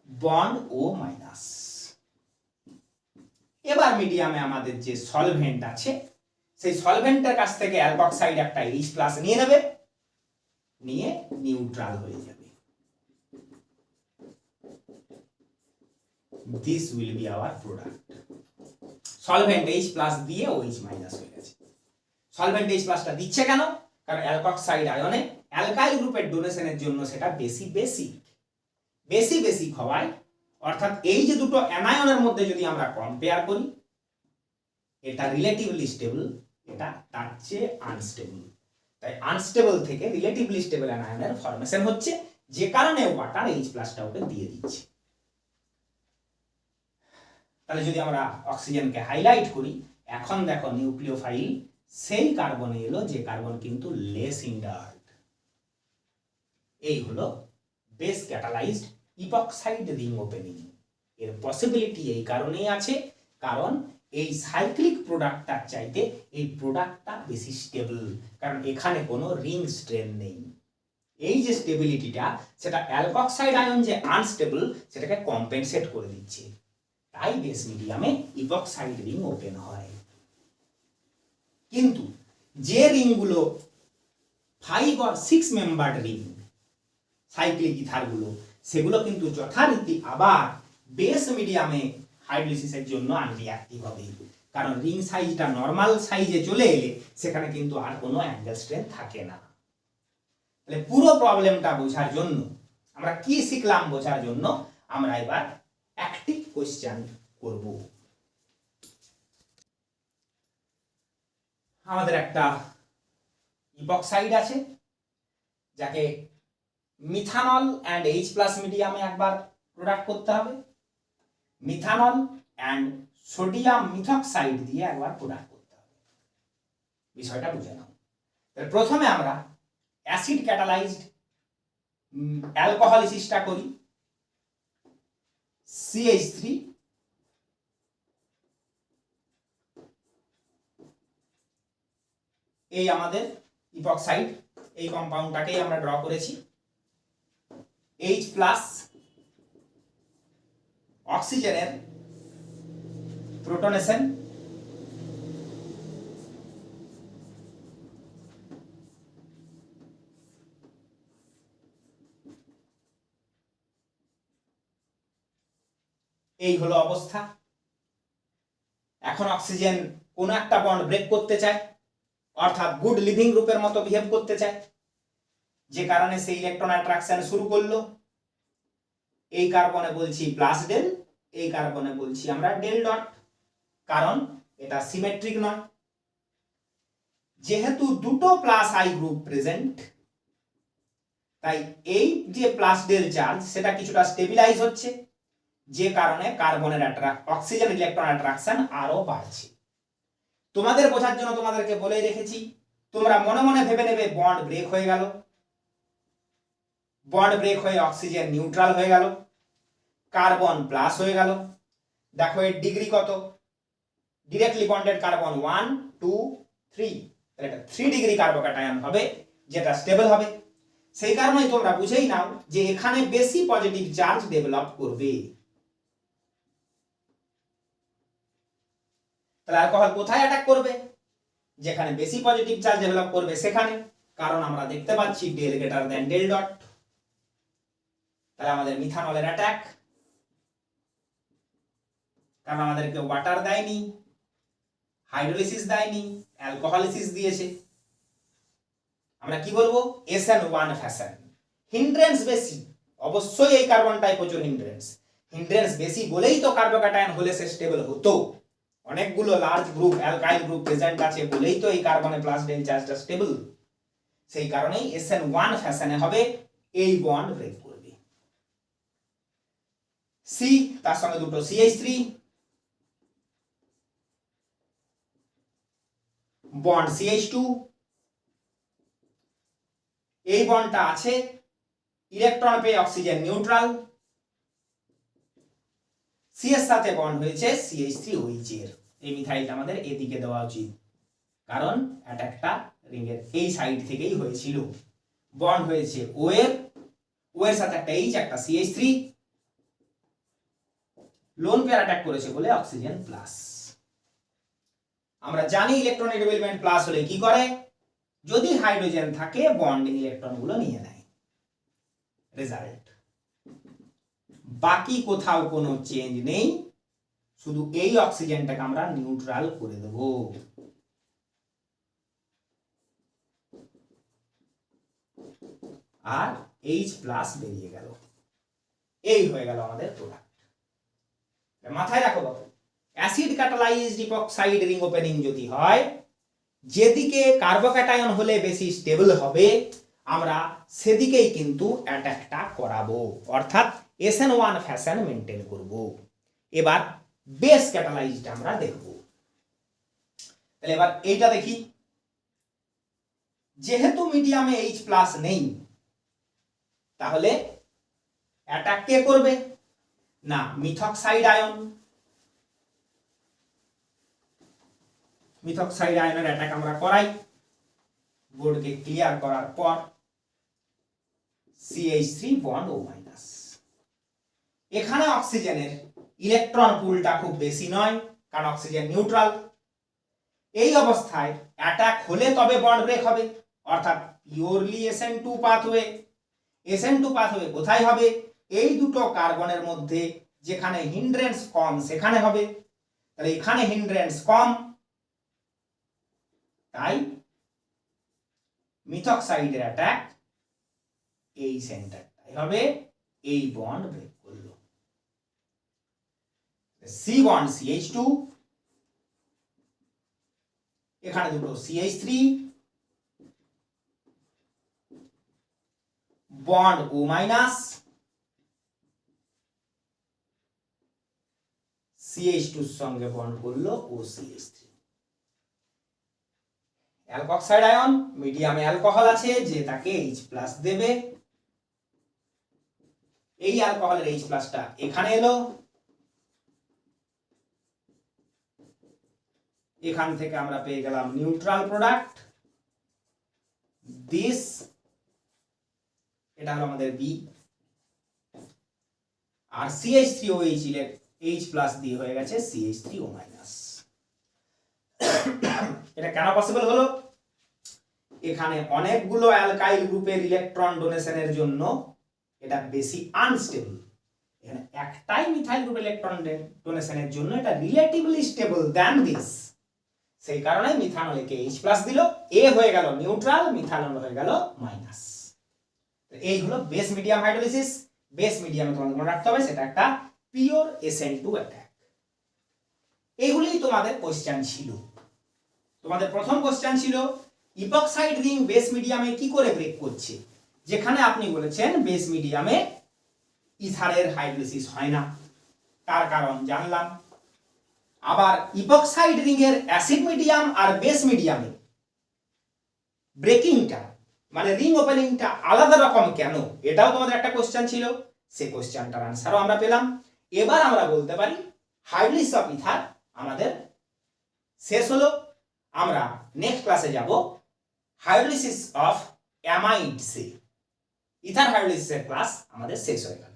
bond O minus. এবার মিডিয়ামে আমাদের যে সলভেন্ট আছে সেই সলভেন্টের কাছ থেকে অ্যালকক্সাইড একটা H প্লাস নিয়ে নেবে, নিয়ে নিউট্রাল হয়ে যাবে। This will be our product. Solvent H plus দিয়ে OH মাইনাস হয়ে গেছে। সলভেন্ট H প্লাসটা দিচ্ছে কেন, কারণ অ্যালকক্সাইড আয়নে অ্যালকাইল গ্রুপের ডোনেশনের জন্য সেটা বেশি বেসিক হওয়ায়, অর্থাৎ এই যে দুটো অ্যানায়নের মধ্যে যদি আমরা কম্পেয়ার করি, এটা রিলেটিভলি স্টেবল, এটা তার চেয়ে আনস্টেবল। তাই আনস্টেবল থেকে রিলেটিভলি স্টেবল অ্যানায়নের ফরমেশন হচ্ছে, যে কারণে ওয়াটার H প্লাসটা ওকে দিয়ে দিচ্ছে। তাহলে যদি আমরা অক্সিজেনকে হাইলাইট করি, এখন দেখো নিউক্লিওফাইল সেই কার্বনে এলো যে কার্বন কিন্তু লেস হিন্ডার্ড। এই হলো বেস ক্যাটালাইজড ইপক্সাইড রিং ওপেনিং। এর পসিবিলিটি এই কারণেই আছে কারণ এই সাইক্লিক প্রোডাক্টটার চাইতে এই প্রোডাক্টটা বেশি স্টেবল, কারণ এখানে কোনো রিং স্ট্রেন নেই। এই যে স্টেবিলিটিটা সেটা অ্যালকক্সাইড আয়ন যে আনস্টেবল সেটাকে কম্পেনসেট করে দিচ্ছে, তাই বেস মিডিয়ামে ইপক্সাইড রিং ওপেন হয়। কিন্তু যে রিংগুলো 5 or 6 মেম্বার্ড রিং সাইক্লিক ইথারগুলো, সেগুলো কিন্তু যথারীতি আবার বেস মিডিয়ামে হাইড্রোলিসিসের জন্য আনরিঅ্যাক্টিভ হবে, কারণ রিং সাইজটা নরমাল সাইজে চলে এলে সেখানে কিন্তু আর কোনো অ্যাঙ্গেল স্ট্রেন্থ থাকে না। তাহলে পুরো প্রবলেমটা বোঝার জন্য আমরা কি শিখলাম বোঝার জন্য আমরা এবার একটি কোশ্চেন করব। আমাদের একটা ইপক্সাইড আছে যাকে মিথানল অ্যান্ড H প্লাস মিডিয়ামে একবার প্রোডাক্ট করতে হবে, মিথানল অ্যান্ড সোডিয়াম মিথক্সাইড দিয়ে একবার প্রোডাক্ট করতে হবে। বিষয়টা বুঝে নাও। প্রথমে আমরা অ্যাসিড ক্যাটালাইজড অ্যালকোহলিসিসটা করি। CH3 এই আমাদের ইপক্সাইড, এই কম্পাউন্ডটাকেই আমরা ড্র করেছি। H প্লাস অক্সিজেনের প্রোটনেশন, এই হলো অবস্থা। এখন অক্সিজেন কোন একটা বন্ড ব্রেক করতে চায়, অর্থাৎ গুড লিভিং গ্রুপের মতো বিহেভ করতে চায়, যে কারণে সেই ইলেকট্রন অ্যাট্রাকশন শুরু করলো। এই কার্বনে বলছি প্লাস ডেল, এই কার্বনে বলছি আমরা ডেল ডট, কারণ এটা সিমেট্রিক নয়। যেহেতু দুটো প্লাস আই গ্রুপ প্রেজেন্ট, তাই এই যে প্লাস ডেল চার্জ সেটা কিছুটা স্টেবিলাইজ হচ্ছে, যে কারণে কার্বনের অক্সিজেন ইলেকট্রন অ্যাট্রাকশন আরো বাড়ছে। তোমাদের বোঝার জন্য তোমাদেরকে বলেই রেখেছি, তোমরা মনে মনে ভেবে নেবে বন্ড ব্রেক হয়ে গেল, বন্ড ব্রেক হয়ে অক্সিজেন নিউট্রাল হয়ে গেল, কার্বন প্লাস হয়ে গেল। দেখো এর ডিগ্রি কত, ডিরেক্টলি বন্ডেড কার্বন 1 2 3, তাহলে এটা 3 ডিগ্রি কার্বোক্যাটায়ন হবে, যেটা স্টেবল হবে। সেই কারণেই তোমরা বুঝেই নাও যে এখানে বেশি পজিটিভ চার্জ ডেভেলপ করবে। তাহলে অ্যালকোহল কোথায় অ্যাটাক করবে? যেখানে বেশি পজিটিভ চার্জ ডেভেলপ করবে সেখানে, কারণ আমরা দেখতে পাচ্ছি del greater than del dot. তাহলে আমাদের মিথানলের অ্যাটাক, কারণ আমাদেরকে ওয়াটার দেয়নি, হাইড্রোলিসিস দেয়নি, অ্যালকোহলিসিস দিয়েছে। আমরা কি বলবো? SN1 fashion. হিন্ড্রেন্স বেশি, অবশ্যই এই কার্বনটাই প্রচুর হিন্ড্রেন্স। হিন্ড্রেন্স বেশি বলেই তো কার্বোক্যাটায়ন হলে সে স্টেবল হতো। অনেকগুলো large group alkyl group present আছে বলেই তো এই কার্বনে প্লাস ডেল চার্জটা স্টেবল। সেই কারণেই SN1 ফ্যাশনে হবে, এই বন্ড ব্রেক করবে। সি, তার সঙ্গে দুটো CH3 বন্ড CH2, এই বন্ডটা আছে, ইলেকট্রন পেয়ে অক্সিজেন নিউট্রাল, সি এর সাথে বন্ড হয়েছে CH3OH এর। এই মিথাইলটা আমাদের এদিকে দেওয়া উচিত, কারণ অ্যাটাকটা রিংয়ের এই সাইড থেকেই হয়েছিল। বন্ড হয়েছে ও এর সাথে একটা H, একটা CH3, লোন পেয়ার অ্যাটাক করেছে বলে অক্সিজেন প্লাস। আমরা জানি ইলেকট্রন ডেভেলপমেন্ট প্লাস হলে কি করে, যদি হাইড্রোজেন থাকে বন্ডিং ইলেকট্রন গুলো নিয়ে নেয়। রেজাল্ট বাকি কোথাও কোনো চেঞ্জ নেই, শুধু এই অক্সিজেনটাকে আমরা নিউট্রাল করে দেব। আর H প্লাস বেরিয়ে গেল, এই হয়ে গেল আমাদের প্রোডাক্ট। মাথায় রাখো বাবু, অ্যাসিড ক্যাটালাইজড ইপক্সাইড রিং ওপেনিং যদি হয়, যেদিকে কার্বোক্যাটায়ন হলে বেশি স্টেবল হবে আমরা সেদিকেই কিন্তু অ্যাটাকটা করাবো, অর্থাৎ SN1 ফ্যাশন মেনটেন করব। এবার বেস ক্যাটালাইজড আমরা দেখব। তাহলে এবার এইটা দেখি, যেহেতু মিডিয়ামে H প্লাস নেই, তাহলে অ্যাটাক কে করবে? না, মিথক্সাইড আয়ন। মিথক্সাইড আয়নের অ্যাটাক আমরা করাই। বোর্ডকে ক্লিয়ার করার পর CH3 বন্ড O-। এখানে অক্সিজেনের ইলেকট্রন পুলটা খুব বেশি নয়, কারণ অক্সিজেন নিউট্রাল। এই অবস্থায় অ্যাটাক হলে তবে বন্ড ব্রেক হবে, অর্থাৎ purely SN2 pathway. SN2 pathway কোথায় হবে? এই দুটো কার্বনের মধ্যে যেখানে হিন্ড্রেন্স কম সেখানে হবে। তাহলে এখানে হিন্ড্রেন্স কম, তাই মিথক্সাইডের অ্যাটাক এই সেন্টারটাই হবে, এই বন্ড ব্রেক করলো। C বন্ড CH2, এখানে দুটো CH3 বন্ড O-, CH2 এর সঙ্গে বন্ড করলো OCH3। অ্যালকক্সাইড আয়ন, মিডিয়ামে অ্যালকোহল আছে যে তাকে H প্লাস দেবে। এই অ্যালকোহলের H প্লাসটা এখানে এলো, এখান থেকে আমরা পেয়ে গেলাম নিউট্রাল প্রোডাক্ট দিস, এটা হলো আমাদের B। আর CH3OH H প্লাস দিয়ে হয়ে গেছে CH3O-। এটা কেন পসিবল হলো? এখানে অনেকগুলো অ্যালকাইল গ্রুপের ইলেকট্রন ডোনেশনের জন্য এটা বেশি আনস্টেবল। এখানে একটাই মিথাইল গ্রুপ ইলেকট্রন ডোনেশনের জন্য এটা রিলেটিভলি স্টেবল দ্যান দিস। সেই কারণে মিথানলকে H প্লাস দিল, A হয়ে গেল নিউট্রাল, মিথানল হয়ে গেল মাইনাস। এই হলো বেস মিডিয়াম হাইড্রোলিসিস। বেস মিডিয়ামে তোমাদের মনে রাখতে হবে সেটা একটা পিওর SN2 অ্যাটাক। এইগুলি তোমাদের কোশ্চেন ছিল। তোমাদের প্রথম কোশ্চেন ছিল ইপক্সাইড রিং বেস মিডিয়ামে কি করে ব্রেক করছে, যেখানে আপনি বলেছেন বেস মিডিয়ামে ইথারের হাইড্রোলিসিস হয় না, তার কারণ জানলাম। আবার ইপক্সাইড রিং এর অ্যাসিড মিডিয়াম আর বেস মিডিয়ামে ব্রেকিংটা মানে রিং ওপেনিংটা আলাদা রকম কেন, এটাও তোমাদের একটা কোশ্চেন ছিল। সেই কোশ্চেনটার আনসারও আমরা পেলাম। এবার আমরা বলতে পারি হাইড্রোলিসিস অফ ইথার আমাদের শেষ হলো। আমরা নেক্সট ক্লাসে যাব হাইড্রোলিসিস অফ অ্যামাইডসে। ইথার হাইড্রোলিসিসের ক্লাস আমাদের শেষ হয়ে গেল।